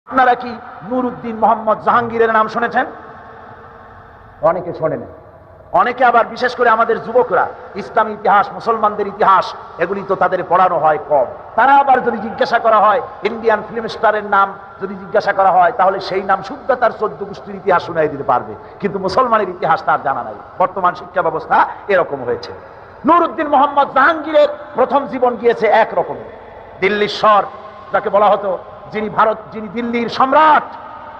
আপনারা কি নুরউদ্দিন মোহাম্মদ জাহাঙ্গীরের নাম শুনেছেন? অনেকে শোনেন, অনেকে আবার বিশেষ করে আমাদের যুবকরা ইসলামী ইতিহাস, মুসলমানদের ইতিহাস এগুলি তো তাদের পড়ানো হয় কম। তারা আবার যদি জিজ্ঞাসা করা হয় ইন্ডিয়ান ফিল্ম স্টারের নাম যদি জিজ্ঞাসা করা হয়, তাহলে সেই নাম শুদ্ধ তার 14 গোষ্ঠীর ইতিহাস শুনাই দিতে পারবে, কিন্তু মুসলমানের ইতিহাস তার জানা নাই। বর্তমান শিক্ষা ব্যবস্থা এরকম হয়েছে। নুরউদ্দিন মোহাম্মদ জাহাঙ্গীরের প্রথম জীবন গিয়েছে একরকম। দিল্লির স্বর যাকে বলা হতো, যিনি দিল্লির সম্রাট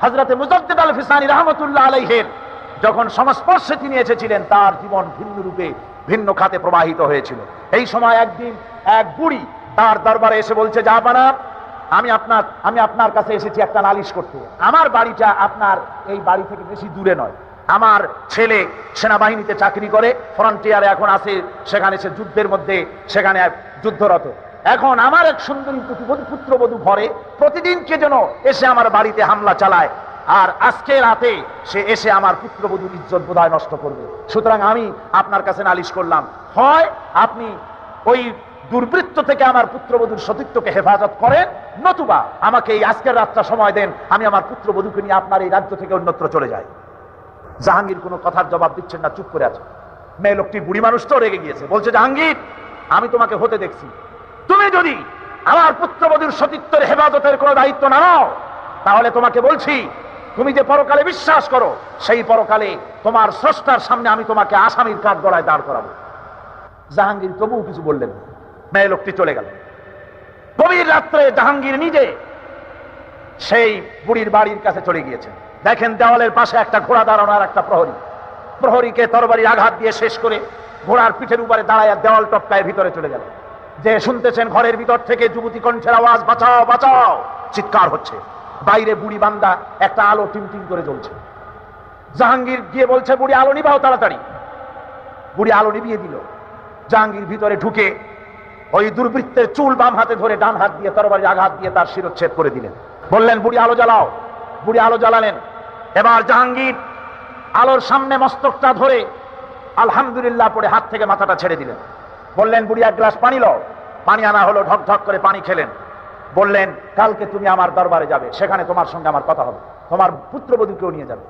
হযরতে মুজাদ্দিদ আল ফিসানি রাহমাতুল্লাহ আলাইহির যখন সংস্পর্শে তিনি এসেছিলেন, তার জীবন ভিন্ন রূপে ভিন্ন খাতে প্রবাহিত হয়েছিল। এই সময় একদিন এক বুড়ি তার দরবারে এসে বলছে, জাহাপানা, আমি আপনার কাছে এসেছি একটা নালিশ করতে। আমার বাড়িটা আপনার এই বাড়ি থেকে বেশি দূরে নয়। আমার ছেলে সেনাবাহিনীতে চাকরি করে, ফ্রন্টিয়ারে এখন আছে, সেখানে সে যুদ্ধের মধ্যে সেখানে যুদ্ধরত। এখন আমার এক সুন্দরী পুত্রবধূ ঘরে প্রতিদিন কে যেন এসে আমার বাড়িতে হামলা চালায়, আর আজকে রাতে সে এসে আমার পুত্রবধূর ইজ্জত বোধহয় নষ্ট করবে। সুতরাং আমি আপনার কাছে নালিশ করলাম, হয় আপনি ওই দুর্বৃত্ত থেকে আমার পুত্রবধূর সতীত্বকে হেফাজত করেন, নতুবা আমাকে এই আজকের রাতটা সময় দেন, আমি আমার পুত্রবধূকে নিয়ে আপনার এই রাজ্য থেকে অন্যত্র চলে যাই। জাহাঙ্গীর কোনো কথার জবাব দিচ্ছেন না, চুপ করে আছে। মেয়ে লোকটি বুড়ি মানুষ তো রেগে গিয়েছে, বলছে, জাহাঙ্গীর, আমি তোমাকে হতে দেখছি, তুমি যদি আমার পুত্রবধূর সতীত্বের হেফাজতের কোনো দায়িত্ব না নাও, তাহলে তোমাকে বলছি, তুমি যে পরকালে বিশ্বাস করো, সেই পরকালে তোমার স্রষ্টার সামনে আমি তোমাকে আসামির কাঠ গড়ায় দাঁড় করাবো। জাহাঙ্গীর তবুও কিছু বললেন। মেয়ে লোকটি চলে গেল। গভীর রাত্রে জাহাঙ্গীর নিজে সেই বুড়ির বাড়ির কাছে চলে গিয়েছে। দেখেন দেওয়ালের পাশে একটা ঘোড়া দাঁড়ানো আর একটা প্রহরী। প্রহরীকে তরবারির আঘাত দিয়ে শেষ করে ঘোড়ার পিঠের উপরে দাঁড়ায় দেওয়াল টপকায় ভিতরে চলে গেল। যে শুনতেছেন ঘরের ভিতর থেকে যুবতী কণ্ঠের আওয়াজ, বাঁচাও বাঁচাও, চিৎকার হচ্ছে। বাইরে বুড়ি বান্দা একটা আলো টিমটিম করে জ্বলছে। জাহাঙ্গীর গিয়ে বলছে, বুড়ি আলো নিবাও তাড়াতাড়ি। বুড়ি আলো নিভিয়ে দিল। জাহাঙ্গীর ভিতরে ঢুকে ওই দুর্বৃত্তের চুল বাম হাতে ধরে ডান হাত দিয়ে তরবারির আঘাত দিয়ে তার শিরচ্ছেদ করে দিলেন। বললেন, বুড়ি আলো জ্বালাও। বুড়ি আলো জ্বালালেন। এবার জাহাঙ্গীর আলোর সামনে মস্তকটা ধরে আলহামদুলিল্লাহ পড়ে হাত থেকে মাথাটা ছেড়ে দিলেন। বললেন, বুড়ি এক গ্লাস পানি লও। পানি আনা হলো, ঢক ঢক করে পানি খেলেন। বললেন, কালকে তুমি আমার দরবারে যাবে, সেখানে তোমার সঙ্গে আমার কথা হবে, তোমার পুত্রবধূকেও নিয়ে যাবে।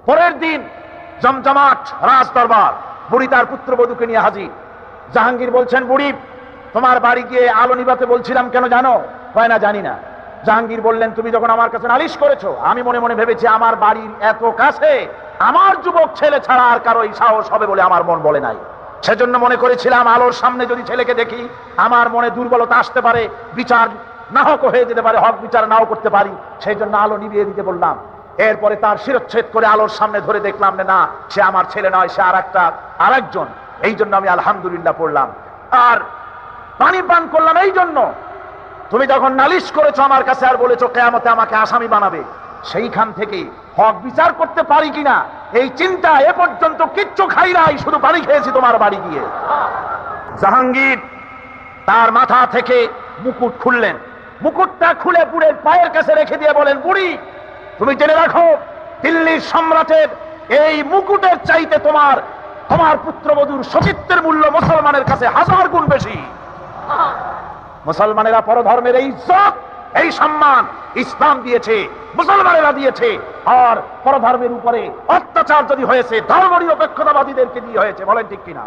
পরের দিন জমজমাট রাজ দরবার, বুড়ি তার পুত্রবধূকে নিয়ে হাজির। জাহাঙ্গীর বলছেন, বুড়ি, তোমার বাড়ি গিয়ে আলো নিবাতে বলছিলাম, কেন জানো? হয় না, জানি না। জাহাঙ্গীর বললেন, তুমি যখন আমার কাছে নালিশ করেছো, আমি মনে মনে ভেবেছি আমার বাড়ির এত কাছে আমার যুবক ছেলে ছাড়া আর কারো এই সাহস হবে বলে আমার মন বলে নাই। সেজন্য মনে করেছিলাম আলোর সামনে যদি ছেলেকে দেখি আমার মনে দুর্বলতা আসতে পারে, বিচার না হক হয়ে যেতে পারে, হক বিচার নাও করতে পারি, সেই জন্য আলো নিভিয়ে দিতে বললাম। এরপরে তার শিরচ্ছেদ করে আলোর সামনে ধরে দেখলাম না, সে আমার ছেলে নয়, সে আরেকজন। এই জন্য আমি আলহামদুলিল্লাহ পড়লাম আর পানি পান করলাম। এই জন্য তুমি যখন নালিশ করেছো আমার কাছে আর বলেছো কিয়ামতে আমাকে আসামি বানাবে, সেইখান থেকে হক বিচার করতে পারি কিনা এই চিন্তা এ পর্যন্ত কিচ্ছু খাই নাই, শুধু পানি খেয়েছি তোমার বাড়ি গিয়ে। জাহাঙ্গীর তার মাথা থেকে মুকুট খুললেন। মুকুটটা খুলে বুড়ের পায়ের কাছে রেখে দিয়ে বলেন, বুড়ি, তুমি জেনে রাখো, দিল্লির সম্রাটের এই মুকুটের চাইতে তোমার পুত্রবধূর সতীত্বের মূল্য মুসলমানের কাছে 1000 গুণ বেশি। মুসলমানেরা পরধর্মের এই ইজ্জত, এই সম্মান ইসলাম দিয়েছে, মুসলমানেরা দিয়েছে। আর পরধর্মের উপরে অত্যাচার যদি হয়েছে ধর্ম নিরপেক্ষতাবাদীদেরকে দিয়ে হয়েছে। বলেন ঠিক কিনা?